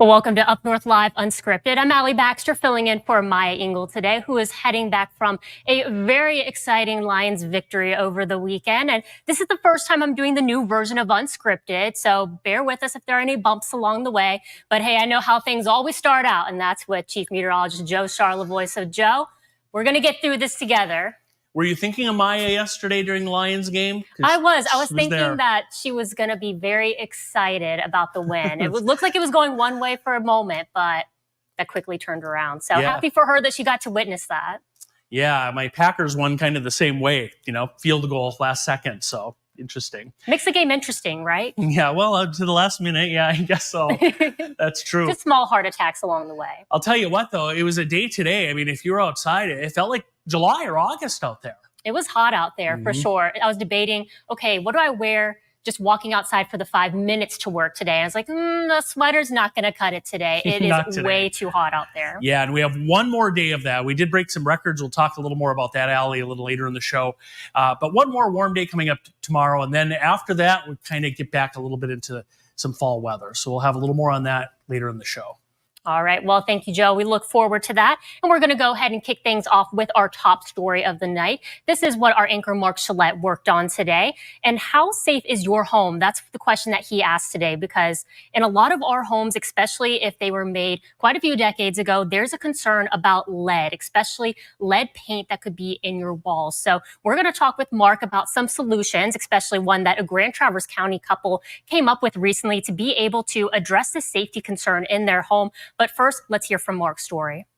Well, welcome to Up North Live Unscripted. I'm Allie Baxter filling in for Maya Engel today, who is heading back from a very exciting Lions victory over the weekend. And this is the first time I'm doing the new version of Unscripted, so bear with us if there are any bumps along the way. But hey, I know how things always start out, and that's with Chief Meteorologist Joe Charlevoix. So Joe, we're going to get through this together. Were you thinking of Maya yesterday during the Lions game? I was thinking that she was going to be very excited about the win. It looked like it was going one way for a moment, but that quickly turned around. So happy for her that she got to witness that. Yeah, my Packers won kind of the same way, field goal last second. So interesting. Makes the game interesting, right? Yeah, well, to the last minute, yeah, I guess so. That's true. Just small heart attacks along the way. I'll tell you what, though, it was a day today. I mean, if you were outside, it felt like July or August out there. It was hot out there for sure. I was debating, okay, what do I wear just walking outside for the 5 minutes to work today? I was like, the sweater's not going to cut it today. It is way too hot out there. Yeah, and we have one more day of that. We did break some records. We'll talk a little more about that, Allie, a little later in the show. But one more warm day coming up tomorrow. And then after that, we'll kind of get back a little bit into some fall weather. So we'll have a little more on that later in the show. All right. Well, thank you, Joe. We look forward to that. And we're going to go ahead and kick things off with our top story of the night. This is what our anchor Mark Chalette worked on today. And how safe is your home? That's the question that he asked today, because in a lot of our homes, especially if they were made quite a few decades ago, there's a concern about lead, especially lead paint that could be in your walls. So we're going to talk with Mark about some solutions, especially one that a Grand Traverse County couple came up with recently to be able to address the safety concern in their home. But first, let's hear from Mark's story.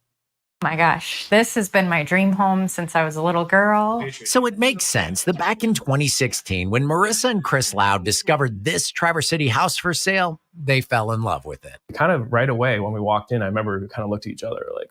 My gosh, this has been my dream home since I was a little girl. So it makes sense that back in 2016, when Marissa and Chris Loud discovered this Traverse City house for sale, they fell in love with it. Kind of right away when we walked in, I remember we kind of looked at each other like,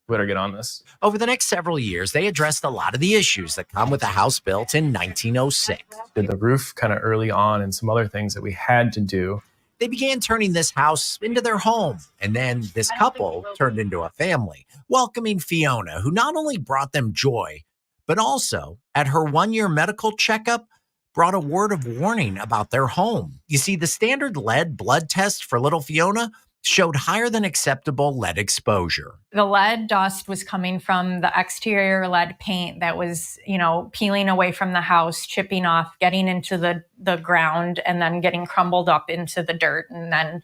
we better get on this. Over the next several years, they addressed a lot of the issues that come with a house built in 1906. Did the roof kind of early on and some other things that we had to do. They began turning this house into their home, and then this couple turned into a family, welcoming Fiona, who not only brought them joy, but also, at her one-year medical checkup, brought a word of warning about their home. You see, the standard lead blood test for little Fiona showed higher than acceptable lead exposure. The lead dust was coming from the exterior lead paint that was, peeling away from the house, chipping off, getting into the ground, and then getting crumbled up into the dirt. And then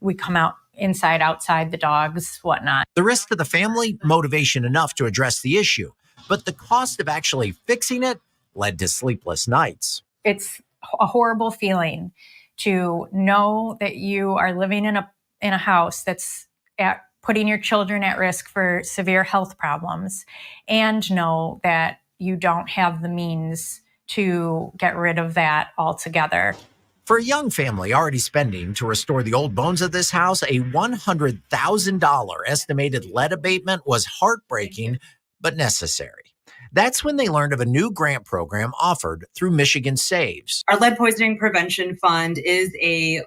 we come out inside, outside, the dogs, whatnot. The risk to the family, motivation enough to address the issue. But the cost of actually fixing it led to sleepless nights. It's a horrible feeling to know that you are living in a house that's putting your children at risk for severe health problems, and know that you don't have the means to get rid of that altogether. For a young family already spending to restore the old bones of this house, a $100,000 estimated lead abatement was heartbreaking, but necessary. That's when they learned of a new grant program offered through Michigan Saves. Our Lead Poisoning Prevention Fund is a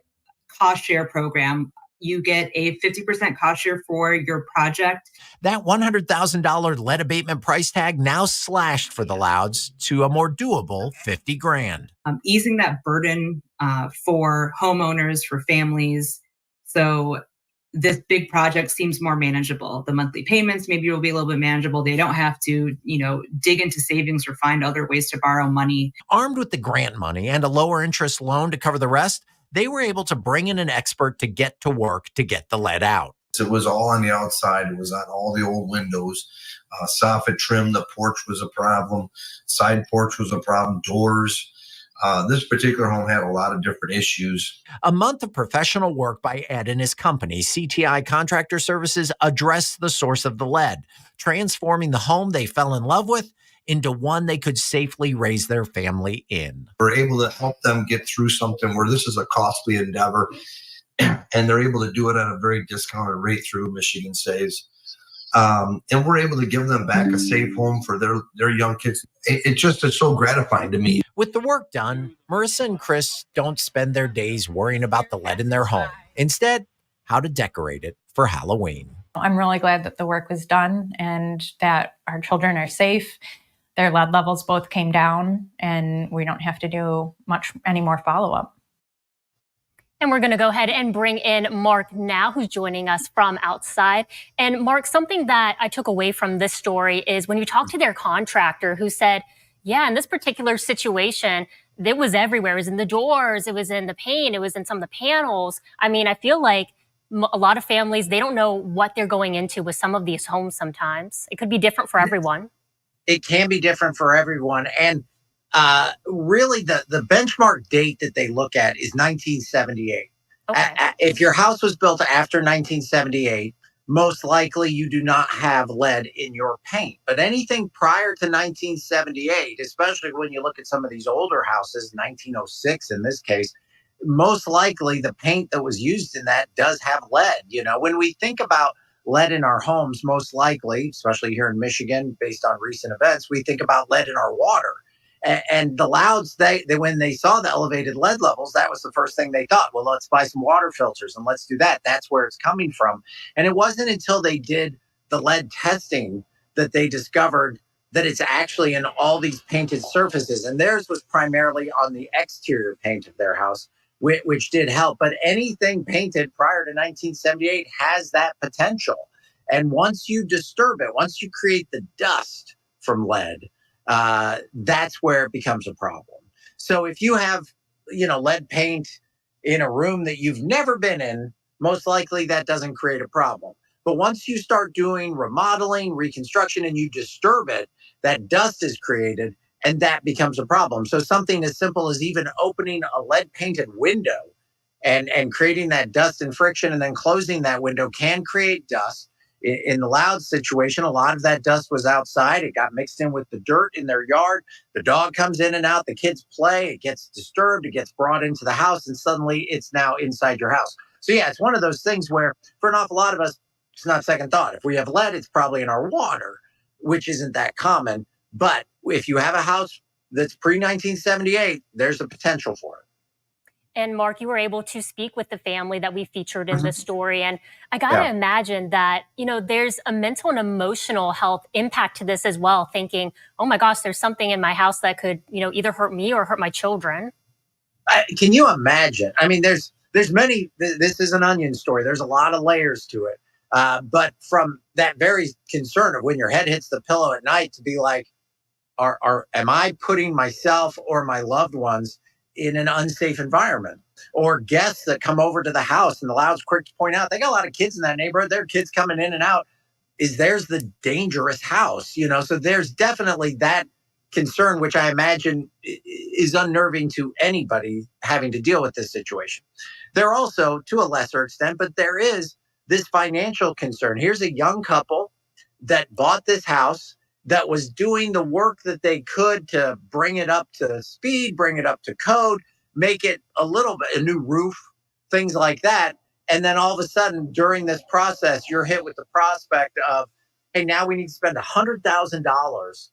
cost share program. You get a 50% cost share for your project. That $100,000 lead abatement price tag now slashed for the Louds to a more doable $50,000. Easing that burden for homeowners, for families. So this big project seems more manageable. The monthly payments maybe will be a little bit manageable. They don't have to, dig into savings or find other ways to borrow money. Armed with the grant money and a lower interest loan to cover the rest, they were able to bring in an expert to get to work to get the lead out. It was all on the outside. It was on all the old windows. Soffit trim, the porch was a problem. Side porch was a problem. Doors. This particular home had a lot of different issues. A month of professional work by Ed and his company, CTI Contractor Services, addressed the source of the lead, transforming the home they fell in love with into one they could safely raise their family in. We're able to help them get through something where this is a costly endeavor, and they're able to do it at a very discounted rate through Michigan Saves. And we're able to give them back a safe home for their young kids. It just is so gratifying to me. With the work done, Marissa and Chris don't spend their days worrying about the lead in their home. Instead, how to decorate it for Halloween. I'm really glad that the work was done and that our children are safe. Their lead levels both came down, and we don't have to do any more follow-up. And we're going to go ahead and bring in Mark now, who's joining us from outside. And Mark, something that I took away from this story is when you talked to their contractor who said, yeah, in this particular situation, it was everywhere. It was in the doors, it was in the paint, it was in some of the panels. I mean, I feel like a lot of families, they don't know what they're going into with some of these homes sometimes. It could be different for everyone. It can be different for everyone. And really, the benchmark date that they look at is 1978. Okay. If your house was built after 1978, most likely you do not have lead in your paint. But anything prior to 1978, especially when you look at some of these older houses, 1906 in this case, most likely the paint that was used in that does have lead. You know, when we think about lead in our homes, most likely, especially here in Michigan, based on recent events, we think about lead in our water. And the Louds, they when they saw the elevated lead levels, that was the first thing they thought. Well, let's buy some water filters and let's do that. That's where it's coming from. And it wasn't until they did the lead testing that they discovered that it's actually in all these painted surfaces. And theirs was primarily on the exterior paint of their house, which did help. But anything painted prior to 1978 has that potential. And once you disturb it, once you create the dust from lead, that's where it becomes a problem. So if you have, lead paint in a room that you've never been in, most likely that doesn't create a problem. But once you start doing remodeling, reconstruction, and you disturb it, that dust is created and that becomes a problem. So something as simple as even opening a lead painted window and creating that dust and friction and then closing that window can create dust. In the Loud situation, a lot of that dust was outside. It got mixed in with the dirt in their yard. The dog comes in and out. The kids play. It gets disturbed. It gets brought into the house, and suddenly it's now inside your house. So yeah, it's one of those things where for an awful lot of us, it's not second thought. If we have lead, it's probably in our water, which isn't that common. But if you have a house that's pre-1978, there's a potential for it. And Mark, you were able to speak with the family that we featured in this story. And I got to imagine that, there's a mental and emotional health impact to this as well, thinking, oh my gosh, there's something in my house that could, either hurt me or hurt my children. Can you imagine? I mean, there's many, this is an onion story. There's a lot of layers to it. But from that very concern of when your head hits the pillow at night to be like, am I putting myself or my loved ones in an unsafe environment? Or guests that come over to the house, and the Louds quick to point out, they got a lot of kids in that neighborhood. There are kids coming in and out. There's the dangerous house, so there's definitely that concern, which I imagine is unnerving to anybody having to deal with this situation. There also, to a lesser extent, but there is this financial concern. Here's a young couple that bought this house, that was doing the work that they could to bring it up to speed, bring it up to code, make it a little bit, a new roof, things like that. And then all of a sudden, during this process, you're hit with the prospect of, hey, now we need to spend $100,000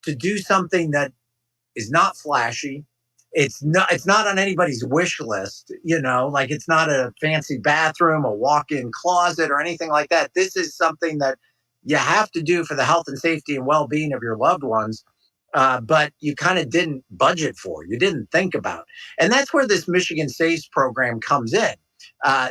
to do something that is not flashy. It's not on anybody's wish list, like it's not a fancy bathroom, a walk-in closet or anything like that. This is something that you have to do for the health and safety and well-being of your loved ones, but you kind of didn't budget for, you didn't think about. And that's where this Michigan Saves program comes in.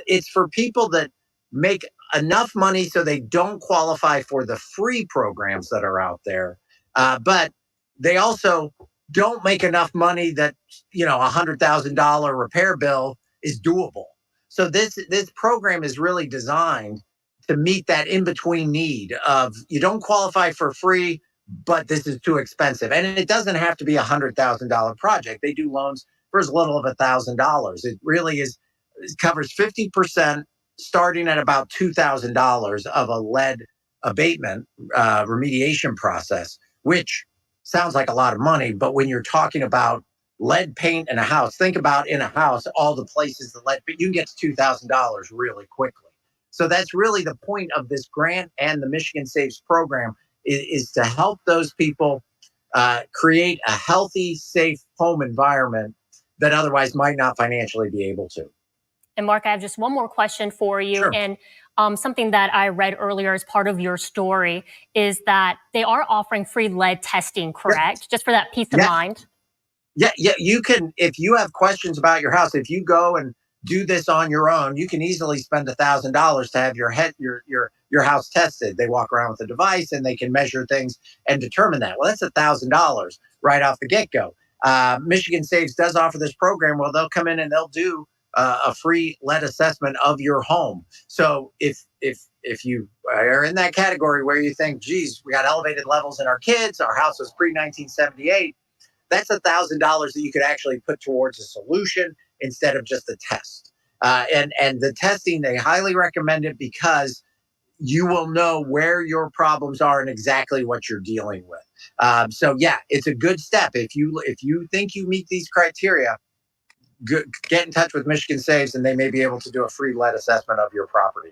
It's for people that make enough money so they don't qualify for the free programs that are out there, but they also don't make enough money that, $100,000 repair bill is doable. So this program is really designed to meet that in-between need of you don't qualify for free, but this is too expensive. And it doesn't have to be a $100,000 project. They do loans for as little of $1,000. It really is, it covers 50%, starting at about $2,000 of a lead abatement remediation process, which sounds like a lot of money. But when you're talking about lead paint in a house, think about in a house, all the places that lead, but you can get to $2,000 really quickly. So that's really the point of this grant and the Michigan Saves program is to help those people create a healthy, safe home environment that otherwise might not financially be able to. And Mark, I have just one more question for you. Sure. And something that I read earlier as part of your story is that they are offering free lead testing, correct? Yes. Just for that peace of mind. Yeah, you can, if you have questions about your house, if you go and do this on your own, you can easily spend $1,000 to have your house tested. They walk around with a device and they can measure things and determine that. Well, that's $1,000 right off the get go. Michigan Saves does offer this program. Well, they'll come in and they'll do a free lead assessment of your home. So if you are in that category where you think, geez, we got elevated levels in our kids, our house was pre-1978, that's $1,000 that you could actually put towards a solution instead of just a test. And the testing, they highly recommend it because you will know where your problems are and exactly what you're dealing with. So yeah, it's a good step. If you think you meet these criteria, get in touch with Michigan Saves, and they may be able to do a free lead assessment of your property.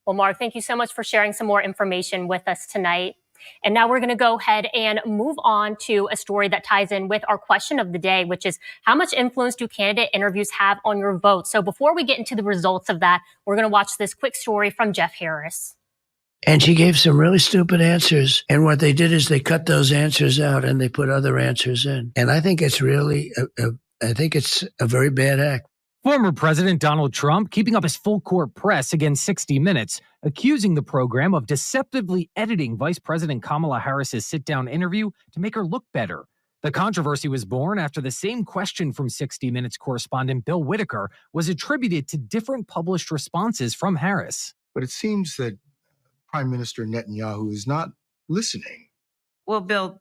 Well, Mark, thank you so much for sharing some more information with us tonight. And now we're going to go ahead and move on to a story that ties in with our question of the day, which is how much influence do candidate interviews have on your vote? So before we get into the results of that, we're going to watch this quick story from Jeff Harris. And she gave some really stupid answers. And what they did is they cut those answers out and they put other answers in. And I think it's really, I think it's a very bad act. Former President Donald Trump keeping up his full court press against 60 Minutes, accusing the program of deceptively editing Vice President Kamala Harris's sit-down interview to make her look better. The controversy was born after the same question from 60 Minutes correspondent Bill Whitaker was attributed to different published responses from Harris. But it seems that Prime Minister Netanyahu is not listening. Well, Bill,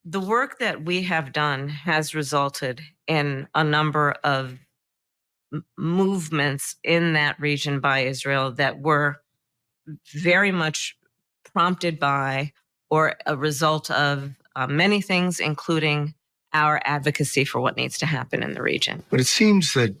the work that we have done has resulted in a number of movements in that region by Israel that were very much prompted by or a result of many things, including our advocacy for what needs to happen in the region. But it seems that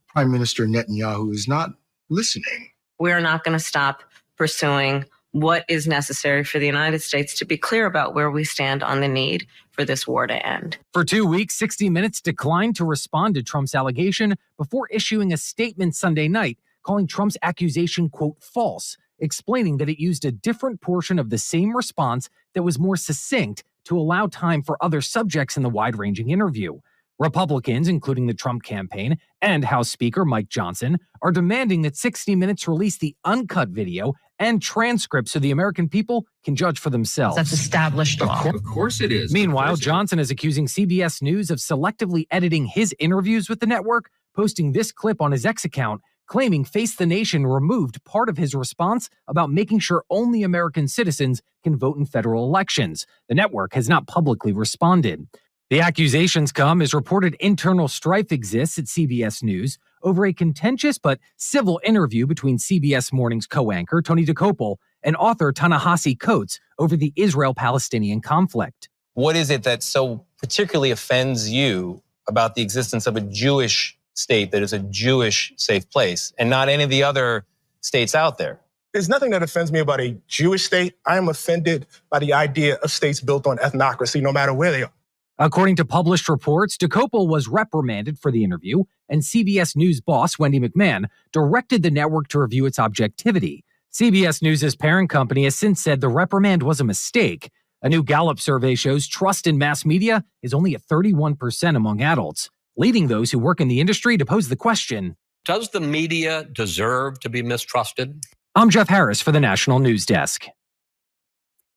Prime Minister Netanyahu is not listening. We're not going to stop pursuing what is necessary for the United States to be clear about where we stand on the need for this war to end. For 2 weeks, 60 Minutes declined to respond to Trump's allegation before issuing a statement Sunday night, calling Trump's accusation, quote, false, explaining that it used a different portion of the same response that was more succinct to allow time for other subjects in the wide-ranging interview. Republicans, including the Trump campaign and House Speaker Mike Johnson, are demanding that 60 Minutes release the uncut video and transcripts so the American people can judge for themselves. That's established law. Of course it is. Meanwhile, Johnson is accusing CBS News of selectively editing his interviews with the network, posting this clip on his X account, claiming Face the Nation removed part of his response about making sure only American citizens can vote in federal elections. The network has not publicly responded. The accusations come as reported internal strife exists at CBS News over a contentious but civil interview between CBS Morning's co-anchor Tony DeCopel and author Ta-Nehisi Coates over the Israel-Palestinian conflict. What is it that so particularly offends you about the existence of a Jewish state that is a Jewish safe place and not any of the other states out there? There's nothing that offends me about a Jewish state. I am offended by the idea of states built on ethnocracy, no matter where they are. According to published reports, DeCopel was reprimanded for the interview, and CBS News boss Wendy McMahon directed the network to review its objectivity. CBS News' parent company has since said the reprimand was a mistake. A new Gallup survey shows trust in mass media is only at 31% among adults, leading those who work in the industry to pose the question, does the media deserve to be mistrusted? I'm Jeff Harris for the National News Desk.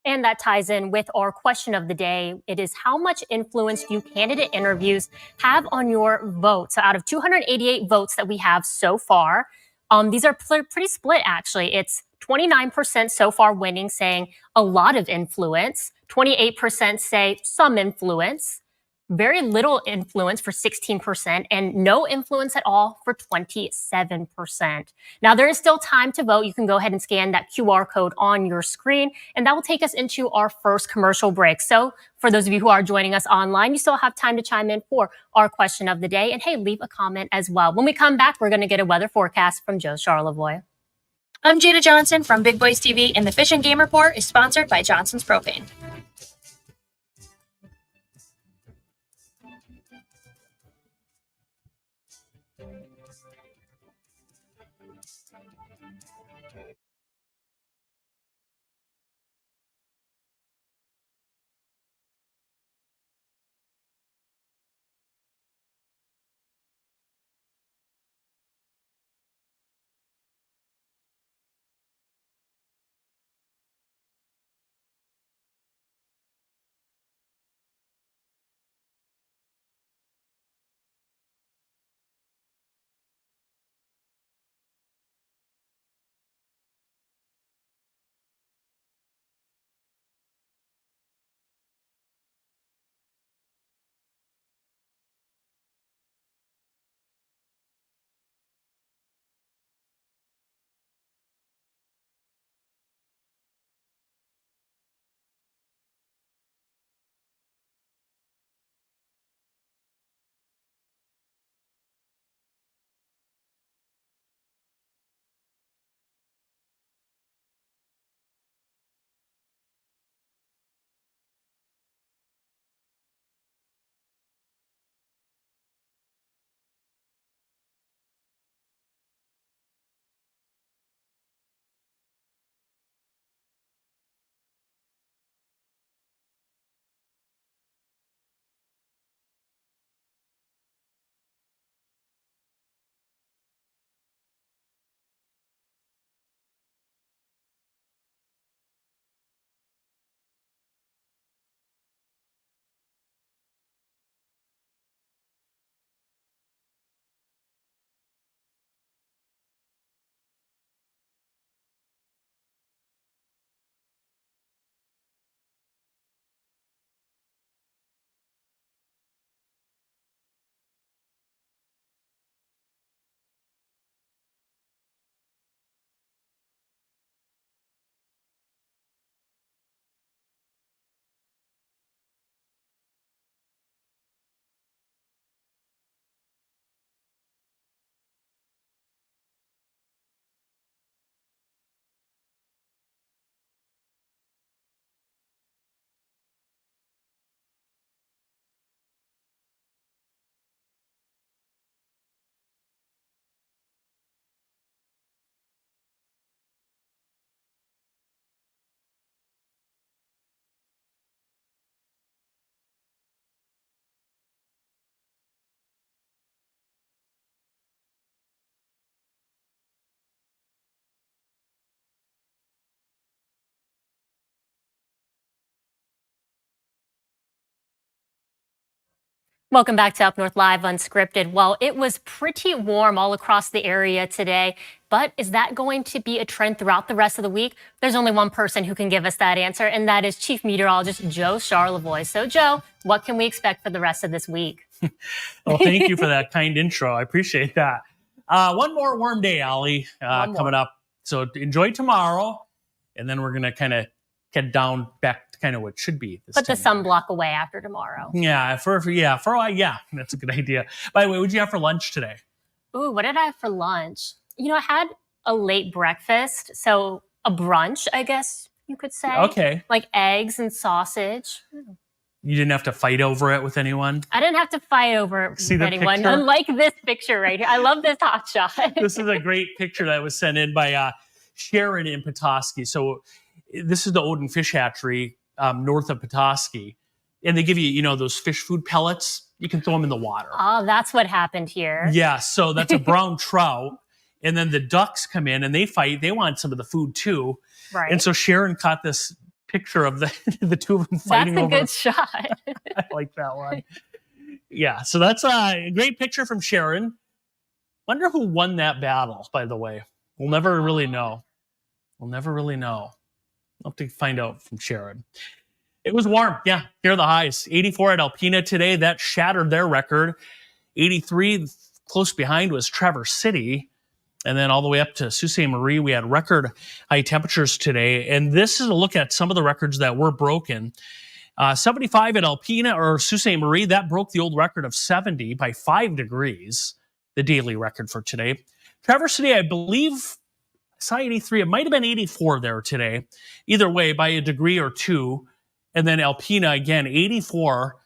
And that ties in with our question of the day. It is how much influence do candidate interviews have on your vote? So out of 288 votes that we have so far, these are pretty split, actually. It's 29% so far winning, saying a lot of influence. 28% say some influence. Very little influence for 16%, and no influence at all for 27%. Now, there is still time to vote. You can go ahead and scan that QR code on your screen, and that will take us into our first commercial break. So for those of you who are joining us online, you still have time to chime in for our question of the day. And hey, leave a comment as well. When we come back, we're going to get a weather forecast from Joe Charlevoix. I'm Jada Johnson from Big Boys TV, and the Fish and Game Report is sponsored by Johnson's Propane. Welcome back to Up North Live Unscripted. Well, it was pretty warm all across the area today, but is that going to be a trend throughout the rest of the week? There's only one person who can give us that answer, and that is Chief Meteorologist Joe Charlevoix. So, Joe, what can we expect for the rest of this week? Well, thank you for that kind intro. I appreciate that. One more warm day, Allie, coming up. So enjoy tomorrow, and then we're going to kind of get down back to kind of what it should be. Put the sunblock away after tomorrow. Yeah, that's a good idea. By the way, what did you have for lunch today? Ooh, what did I have for lunch? You know, I had a late breakfast, so a brunch, I guess you could say. Okay. Like eggs and sausage. You didn't have to fight over it with anyone? I didn't have to fight over it with anyone, picture? unlike this picture right here. I love this hot shot. This is a great picture that was sent in by Sharon in Petoskey. So this is the Odin Fish Hatchery north of Petoskey. And they give you, those fish food pellets. You can throw them in the water. Oh, that's what happened here. Yeah, so that's a brown trout. And then the ducks come in and they fight. They want some of the food too. Right. And so Sharon caught this picture of the two of them fighting over. That's a good shot. I like that one. Yeah, so that's a great picture from Sharon. Wonder who won that battle, by the way. We'll never really know. We'll have to find out from Sharon. It was warm. Yeah, here are the highs. 84 at Alpena today. That shattered their record. 83, close behind was Traverse City. And then all the way up to Sault Ste. Marie, we had record high temperatures today. And this is a look at some of the records that were broken. 75 at Alpena or Sault Ste. Marie, that broke the old record of 70 by 5 degrees, the daily record for today. Traverse City, I believe, I saw 83. It might have been 84 there today. Either way, by a degree or two. And then Alpena, again, 84,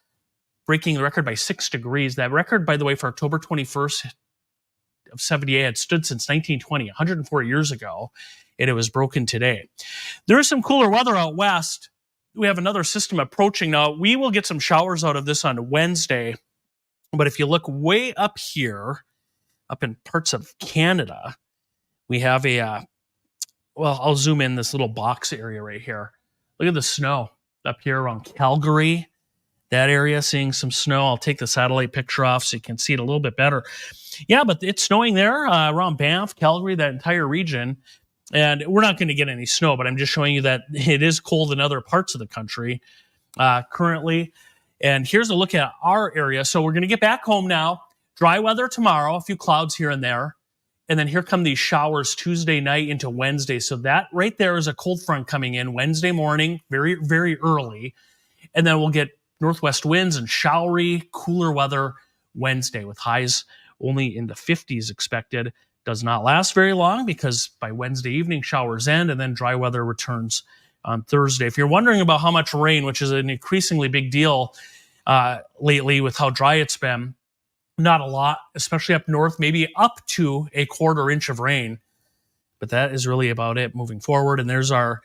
breaking the record by 6 degrees. That record, by the way, for October 21st of 78 had stood since 1920, 104 years ago, and it was broken today. There is some cooler weather out west. We have another system approaching. Now, we will get some showers out of this on Wednesday, but if you look way up here, up in parts of Canada, we have I'll zoom in this little box area right here. Look at the snow up here around Calgary. That area, seeing some snow. I'll take the satellite picture off so you can see it a little bit better. Yeah, but it's snowing there around Banff, Calgary, that entire region. And we're not going to get any snow, but I'm just showing you that it is cold in other parts of the country currently. And here's a look at our area. So we're going to get back home now. Dry weather tomorrow, a few clouds here and there. And then here come these showers Tuesday night into Wednesday. So that right there is a cold front coming in Wednesday morning, very, very early. And then we'll get northwest winds and showery, cooler weather Wednesday with highs only in the 50s expected. Does not last very long because by Wednesday evening, showers end and then dry weather returns on Thursday. If you're wondering about how much rain, which is an increasingly big deal lately with how dry it's been, not a lot, especially up north, maybe up to a quarter inch of rain. But that is really about it moving forward. And there's our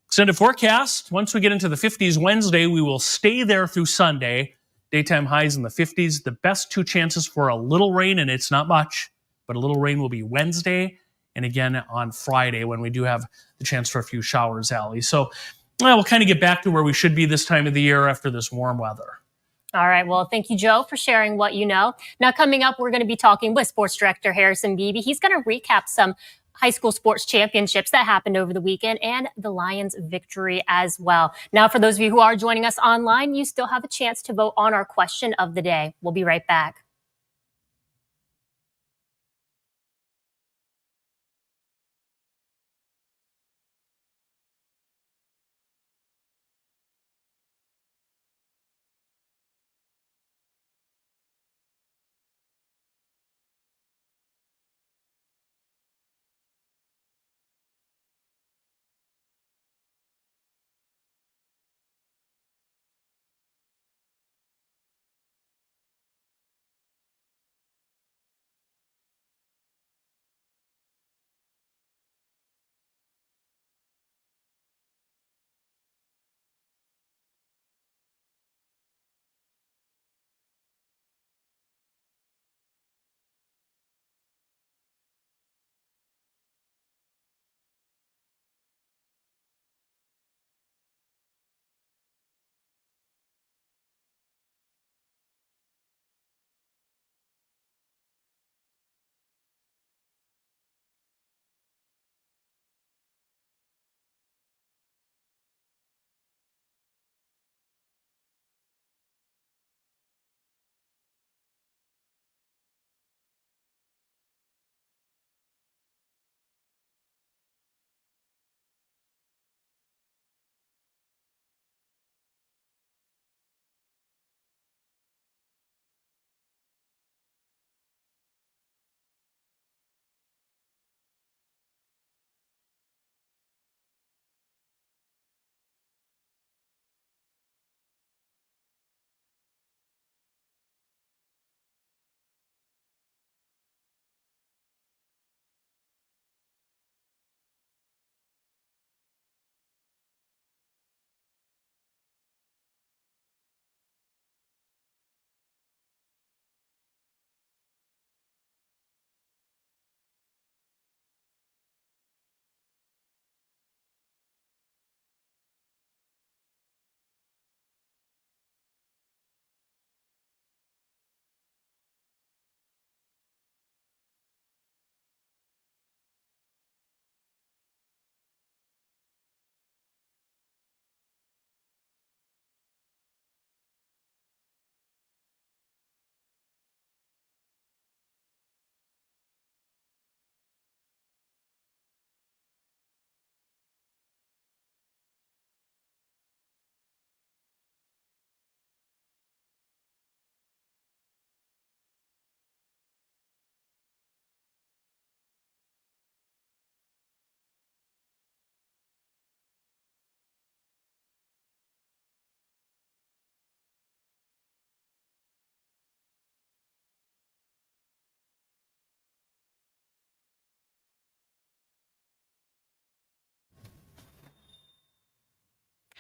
extended forecast. Once we get into the 50s Wednesday, we will stay there through Sunday. Daytime highs in the 50s. The best two chances for a little rain, and it's not much, but a little rain will be Wednesday and again on Friday when we do have the chance for a few showers, Allie. So we'll kind of get back to where we should be this time of the year after this warm weather. All right. Well, thank you, Joe, for sharing what you know. Now, coming up, we're going to be talking with Sports Director Harrison Beebe. He's going to recap some high school sports championships that happened over the weekend and the Lions' victory as well. Now, for those of you who are joining us online, you still have a chance to vote on our question of the day. We'll be right back.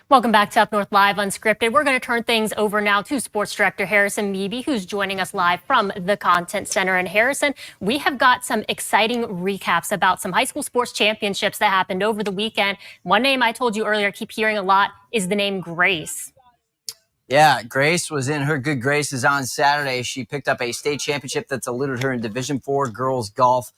Welcome back to Up North Live Unscripted. We're going to turn things over now to Sports Director Harrison Meeby, who's joining us live from the Content Center. And Harrison, we have got some exciting recaps about some high school sports championships that happened over the weekend. One name I told you earlier, I keep hearing a lot, is the name Grace. Yeah, Grace was in her good graces on Saturday. She picked up a state championship that's eluded her in Division IV girls golf.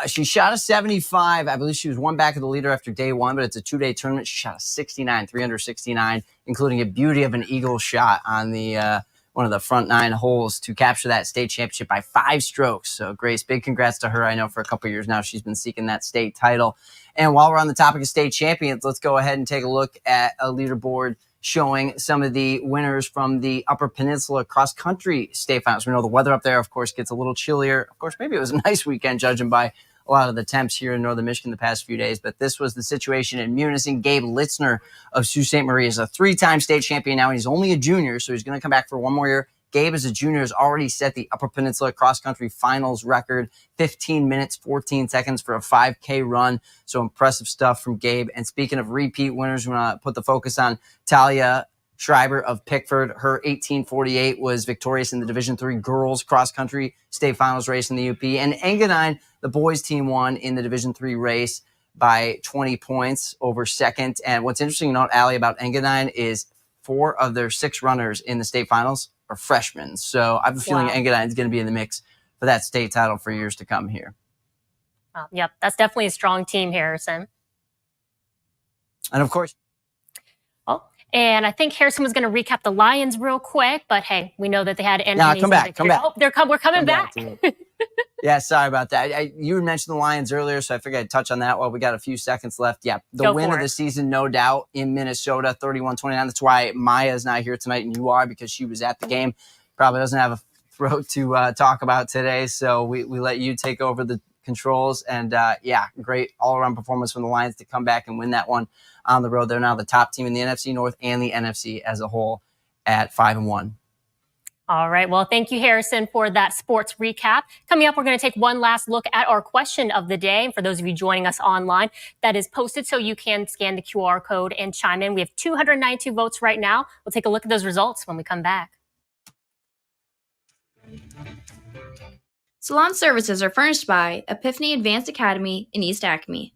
She shot a 75. I believe she was one back of the leader after day one, but it's a two-day tournament. She shot a 69, 369, including a beauty of an eagle shot on the one of the front 9 holes to capture that state championship by 5 strokes. So Grace, big congrats to her. I know for a couple of years now she's been seeking that state title. And while we're on the topic of state champions, let's go ahead and take a look at a leaderboard showing some of the winners from the Upper Peninsula cross-country state finals. We know the weather up there, of course, gets a little chillier. Of course, maybe it was a nice weekend, judging by a lot of the temps here in northern Michigan the past few days. But this was the situation in Munising. Gabe Litzner of Sault Ste. Marie is a 3-time state champion now, and he's only a junior, so he's going to come back for one more year. Gabe, as a junior, has already set the Upper Peninsula cross-country finals record, 15 minutes, 14 seconds for a 5K run. So impressive stuff from Gabe. And speaking of repeat winners, we want to put the focus on Talia Schreiber of Pickford. Her 1848 was victorious in the Division III girls cross-country state finals race in the UP. And Engadine, the boys team, won in the Division III race by 20 points over second. And what's interesting to note, Allie, about Engadine is 4 of their 6 runners in the state finals are freshmen. So I have a feeling Engadine is going to be in the mix for that state title for years to come here. Yep, that's definitely a strong team, Harrison. And of course, and I think Harrison was going to recap the Lions real quick, but hey, we know that they had an amazing come back. Oh, we're coming back. Yeah, sorry about that. You mentioned the Lions earlier, so I figured I'd touch on that while we got a few seconds left. Yeah, the win of the season, no doubt, in Minnesota, 31-29. That's why Maya's not here tonight, and you are, because she was at the game. Probably doesn't have a throat to talk about today, so we let you take over the controls. And great all-around performance from the Lions to come back and win that one on the road. They're now the top team in the NFC North and the NFC as a whole at 5-1. All right. Well, thank you, Harrison, for that sports recap. Coming up, we're going to take one last look at our question of the day. And for those of you joining us online, that is posted so you can scan the QR code and chime in. We have 292 votes right now. We'll take a look at those results when we come back. Salon services are furnished by Epiphany Advanced Academy in East Acme.